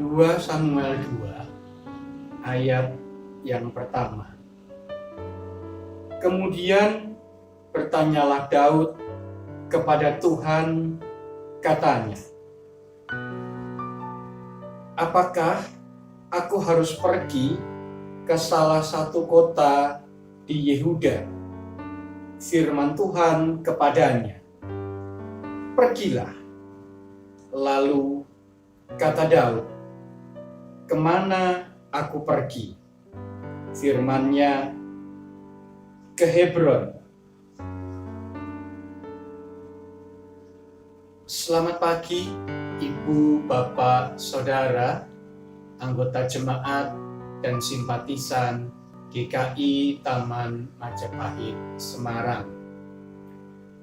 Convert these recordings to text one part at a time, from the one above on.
2 Samuel 2 ayat yang pertama. Kemudian bertanyalah Daud kepada Tuhan, katanya, apakah aku harus pergi ke salah satu kota di Yehuda? Firman Tuhan kepadanya, pergilah. Lalu kata Daud, kemana aku pergi? Firman-Nya, ke Hebron. Selamat pagi, Ibu, Bapak, Saudara, anggota jemaat dan simpatisan GKI Taman Majapahit, Semarang.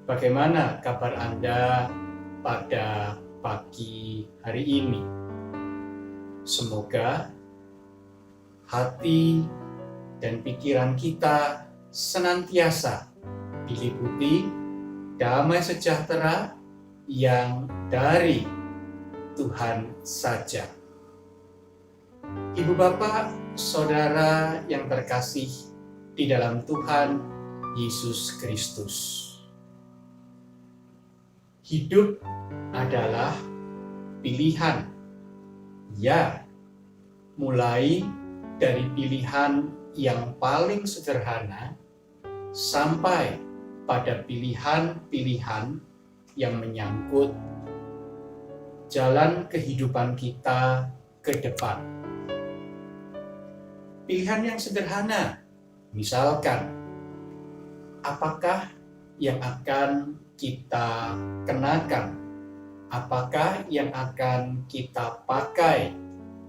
Bagaimana kabar Anda pada pagi hari ini? Semoga hati dan pikiran kita senantiasa diliputi damai sejahtera yang dari Tuhan saja. Ibu, Bapak, Saudara yang terkasih di dalam Tuhan Yesus Kristus. Hidup adalah pilihan. Ya, mulai dari pilihan yang paling sederhana sampai pada pilihan-pilihan yang menyangkut jalan kehidupan kita ke depan. Pilihan yang sederhana, misalkan, apakah yang akan kita kenakan? Apakah yang akan kita pakai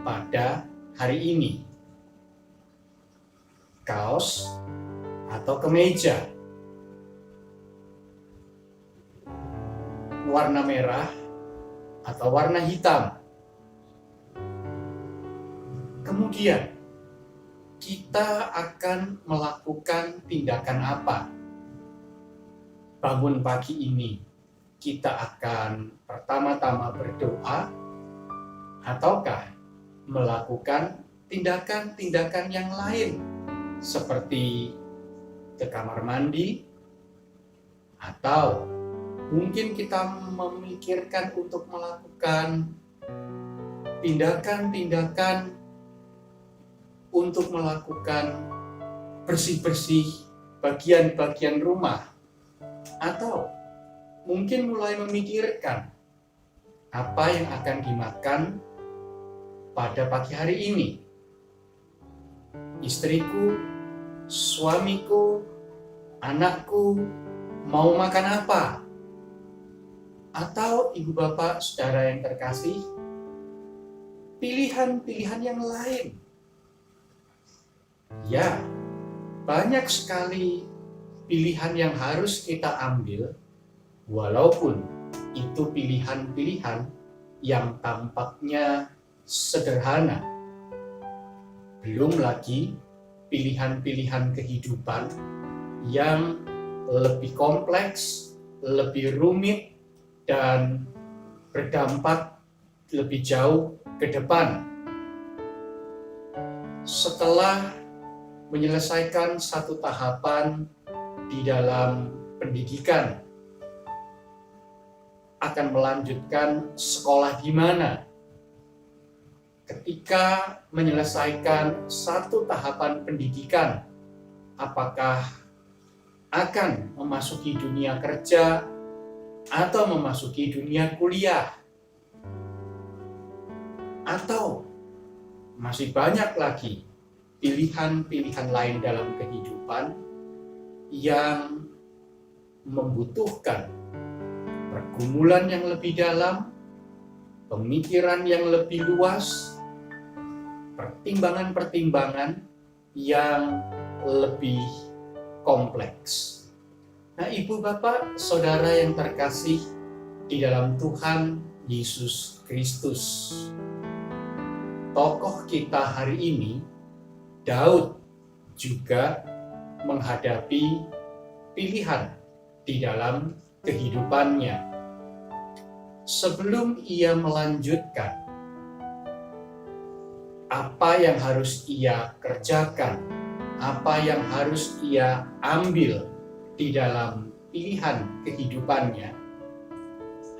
pada hari ini? Kaos atau kemeja warna merah atau warna hitam. Kemudian kita akan melakukan tindakan apa? Bangun pagi ini kita akan pertama-tama berdoa, ataukah melakukan tindakan-tindakan yang lain seperti ke kamar mandi, atau mungkin kita memikirkan untuk melakukan tindakan-tindakan untuk melakukan bersih-bersih bagian-bagian rumah, atau mungkin mulai memikirkan apa yang akan dimakan pada pagi hari ini. Istriku, suamiku, anakku mau makan apa? Atau ibu, bapak, saudara yang terkasih, pilihan-pilihan yang lain. Ya, banyak sekali pilihan yang harus kita ambil, walaupun itu pilihan-pilihan yang tampaknya sederhana. Belum lagi pilihan-pilihan kehidupan yang lebih kompleks, lebih rumit, dan berdampak lebih jauh ke depan. Setelah menyelesaikan satu tahapan di dalam pendidikan, akan melanjutkan sekolah di mana? Ketika menyelesaikan satu tahapan pendidikan, apakah akan memasuki dunia kerja atau memasuki dunia kuliah? Atau masih banyak lagi pilihan-pilihan lain dalam kehidupan yang membutuhkan pergumulan yang lebih dalam, pemikiran yang lebih luas, pertimbangan-pertimbangan yang lebih kompleks. Nah, ibu, bapak, saudara yang terkasih di dalam Tuhan Yesus Kristus, tokoh kita hari ini, Daud, juga menghadapi pilihan di dalam kehidupannya. Sebelum ia melanjutkan apa yang harus ia kerjakan, apa yang harus ia ambil di dalam pilihan kehidupannya,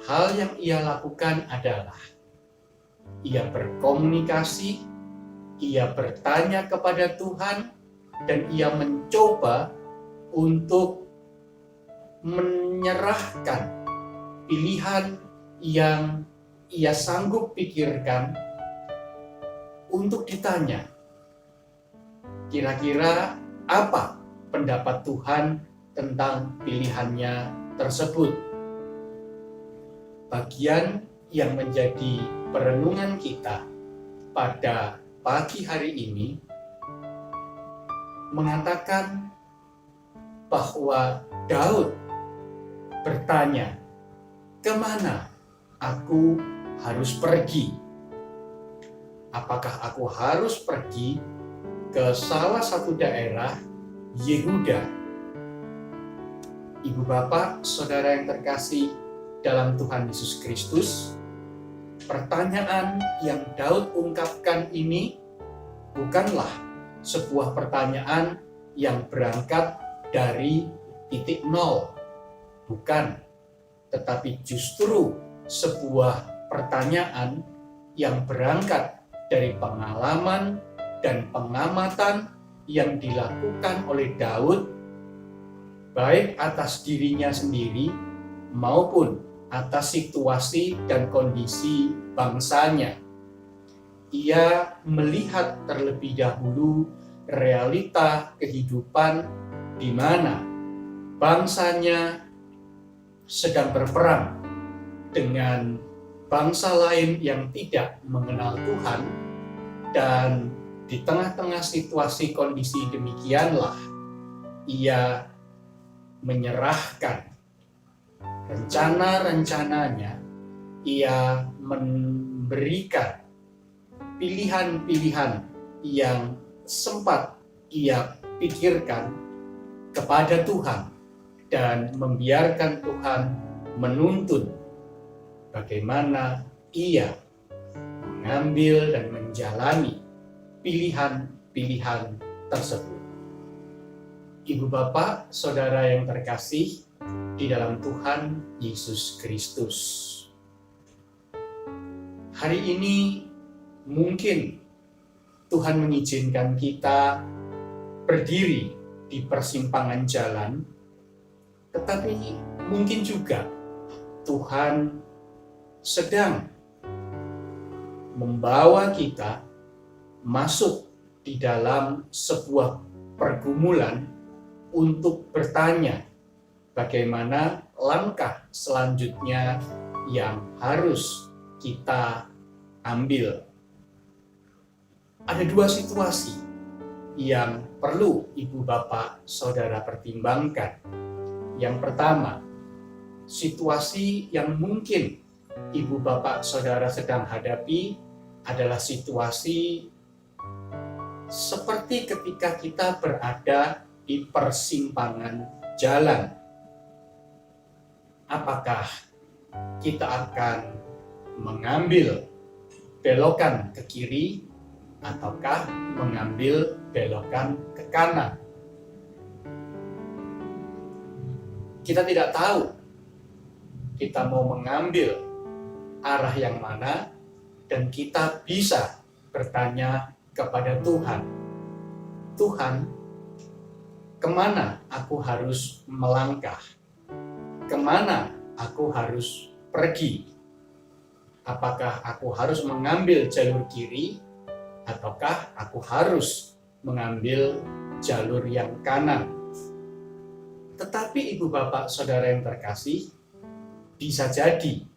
hal yang ia lakukan adalah ia berkomunikasi, ia bertanya kepada Tuhan, dan ia mencoba untuk menyerahkan pilihan yang ia sanggup pikirkan untuk ditanya, kira-kira apa pendapat Tuhan tentang pilihannya tersebut. Bagian yang menjadi perenungan kita pada pagi hari ini mengatakan bahwa Daud bertanya, kemana aku harus pergi? Apakah aku harus pergi ke salah satu daerah Yehuda? Ibu bapak, saudara yang terkasih dalam Tuhan Yesus Kristus, pertanyaan yang Daud ungkapkan ini bukanlah sebuah pertanyaan yang berangkat dari titik nol. Bukan, tetapi justru sebuah pertanyaan yang berangkat dari pengalaman dan pengamatan yang dilakukan oleh Daud, baik atas dirinya sendiri maupun atas situasi dan kondisi bangsanya. Ia melihat terlebih dahulu realita kehidupan di mana bangsanya sedang berperang dengan bangsa lain yang tidak mengenal Tuhan, dan di tengah-tengah situasi kondisi demikianlah ia menyerahkan rencana-rencananya, ia memberikan pilihan-pilihan yang sempat ia pikirkan kepada Tuhan dan membiarkan Tuhan menuntun bagaimana ia mengambil dan menjalani pilihan-pilihan tersebut. Ibu bapak, saudara yang terkasih di dalam Tuhan Yesus Kristus, hari ini mungkin Tuhan mengizinkan kita berdiri di persimpangan jalan, tetapi mungkin juga Tuhan sedang membawa kita masuk di dalam sebuah pergumulan untuk bertanya bagaimana langkah selanjutnya yang harus kita ambil. Ada dua situasi yang perlu ibu bapak saudara pertimbangkan. Yang pertama, situasi yang mungkin ibu bapak saudara sedang hadapi adalah situasi seperti ketika kita berada di persimpangan jalan. Apakah kita akan mengambil belokan ke kiri ataukah mengambil belokan ke kanan? Kita tidak tahu kita mau mengambil arah yang mana, dan kita bisa bertanya kepada Tuhan, Tuhan, kemana aku harus melangkah? Kemana aku harus pergi? Apakah aku harus mengambil jalur kiri ataukah aku harus mengambil jalur yang kanan? Tetapi ibu bapak saudara yang terkasih, bisa jadi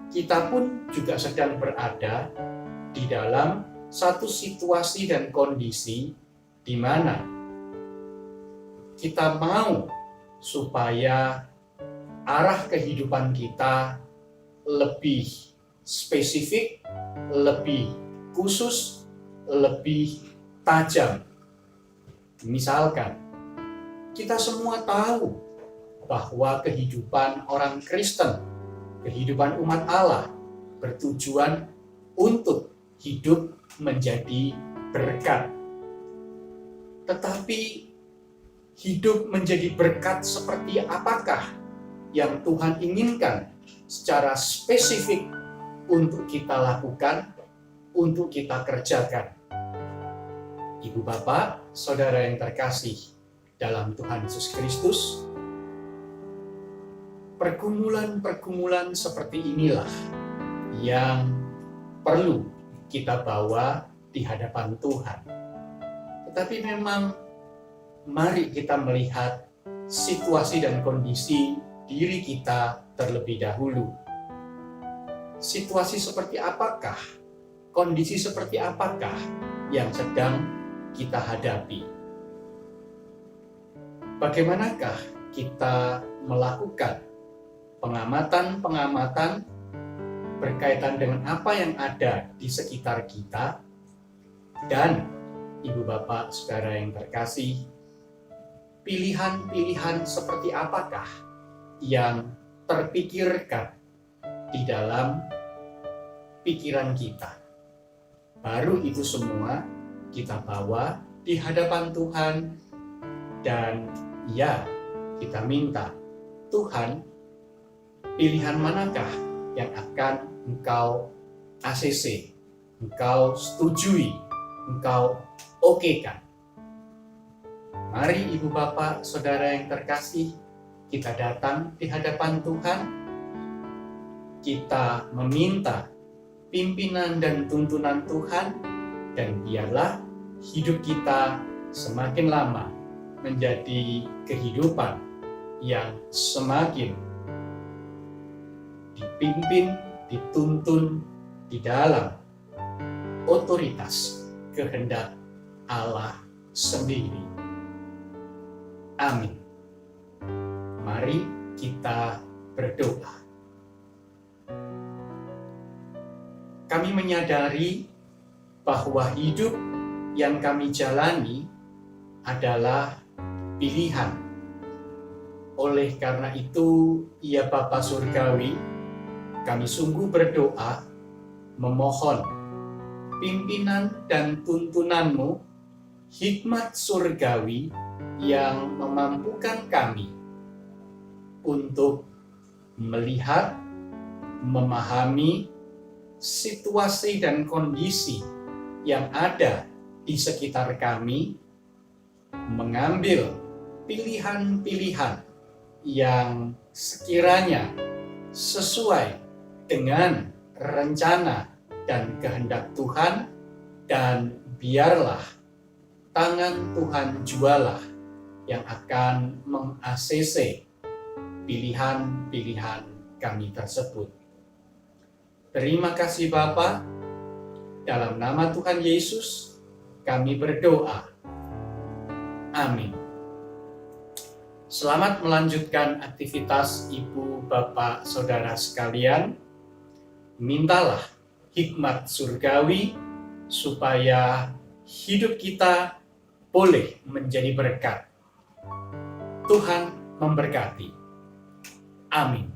kita pun juga sedang berada di dalam satu situasi dan kondisi di mana kita mau supaya arah kehidupan kita lebih spesifik, lebih khusus, lebih tajam. Misalkan, kita semua tahu bahwa kehidupan orang Kristen, kehidupan umat Allah bertujuan untuk hidup menjadi berkat. Tetapi hidup menjadi berkat seperti apakah yang Tuhan inginkan secara spesifik untuk kita lakukan, untuk kita kerjakan? Ibu bapak, saudara yang terkasih dalam Tuhan Yesus Kristus, pergumulan-pergumulan seperti inilah yang perlu kita bawa di hadapan Tuhan. Tetapi memang mari kita melihat situasi dan kondisi diri kita terlebih dahulu. Situasi seperti apakah, kondisi seperti apakah yang sedang kita hadapi? Bagaimanakah kita melakukan pengamatan-pengamatan berkaitan dengan apa yang ada di sekitar kita? Dan ibu bapak saudara yang terkasih, pilihan-pilihan seperti apakah yang terpikirkan di dalam pikiran kita? Baru itu semua kita bawa di hadapan Tuhan, dan ya, kita minta, Tuhan, pilihan manakah yang akan Engkau ACC, Engkau setujui, Engkau okekan? Mari ibu bapak saudara yang terkasih, kita datang di hadapan Tuhan, kita meminta pimpinan dan tuntunan Tuhan, dan biarlah hidup kita semakin lama menjadi kehidupan yang semakin dipimpin, dituntun di dalam otoritas kehendak Allah sendiri. Amin. Mari kita berdoa. Kami menyadari bahwa hidup yang kami jalani adalah pilihan. Oleh karena itu, ya Bapa Surgawi, kami sungguh berdoa, memohon pimpinan dan tuntunan-Mu, hikmat surgawi yang memampukan kami untuk melihat, memahami situasi dan kondisi yang ada di sekitar kami, mengambil pilihan-pilihan yang sekiranya sesuai dengan rencana dan kehendak Tuhan, dan biarlah tangan Tuhan jualah yang akan meng-ACC pilihan-pilihan kami tersebut. Terima kasih Bapa, dalam nama Tuhan Yesus kami berdoa. Amin. Selamat melanjutkan aktivitas ibu, bapak, saudara sekalian. Mintalah hikmat surgawi supaya hidup kita boleh menjadi berkat. Tuhan memberkati. Amin.